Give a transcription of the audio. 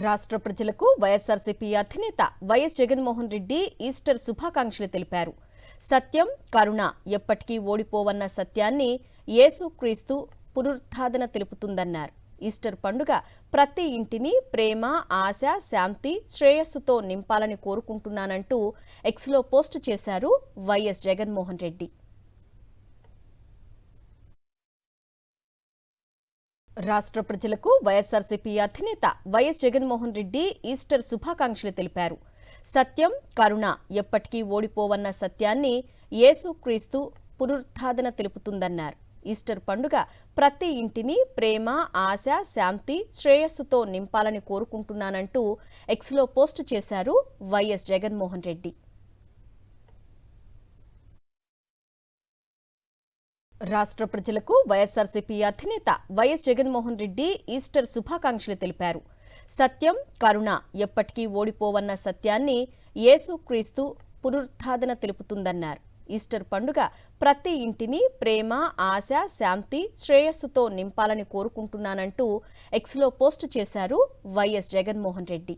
రాష్ట్ర ప్రజలకు వైఎస్ఆర్సీపీ అధినేత వైఎస్ జగన్మోహన్ రెడ్డి ఈస్టర్ శుభాకాంక్షలు తెలిపారు. సత్యం, కరుణ ఎప్పటికీ ఓడిపోవన్న సత్యాన్ని యేసుక్రీస్తు పునరుద్ధారణ తెలుపుతుందన్నారు. ఈస్టర్ పండుగ ప్రతి ఇంటిని ప్రేమ, ఆశ, శాంతి, శ్రేయస్సుతో నింపాలని కోరుకుంటున్నానంటూ ఎక్స్లో పోస్టు చేశారు వైఎస్ జగన్మోహన్ రెడ్డి. రాష్ట్ర ప్రజలకు వైఎస్ఆర్సీపీ అధినేత వైఎస్ జగన్మోహన్ రెడ్డి ఈస్టర్ శుభాకాంక్షలు తెలిపారు. సత్యం, కరుణ ఎప్పటికీ ఓడిపోవన్న సత్యాన్ని యేసుక్రీస్తు పునరుద్ధారణ తెలుపుతుందన్నారు. ఈస్టర్ పండుగ ప్రతి ఇంటిని ప్రేమ, ఆశ, శాంతి, శ్రేయస్సుతో నింపాలని కోరుకుంటున్నానంటూ ఎక్స్లో పోస్టు చేశారు వైఎస్ జగన్మోహన్ రెడ్డి. రాష్ట్ర ప్రజలకు వైఎస్ఆర్సీపీ అధినేత వైఎస్ జగన్మోహన్ రెడ్డి ఈస్టర్ శుభాకాంక్షలు తెలిపారు. సత్యం, కరుణ ఎప్పటికీ ఓడిపోవన్న సత్యాన్ని యేసుక్రీస్తు పునరుద్ధారణ తెలుపుతుందన్నారు. ఈస్టర్ పండుగ ప్రతి ఇంటిని ప్రేమ, ఆశ, శాంతి, శ్రేయస్సుతో నింపాలని కోరుకుంటున్నానంటూ ఎక్స్లో పోస్టు చేశారు వైఎస్ జగన్మోహన్ రెడ్డి.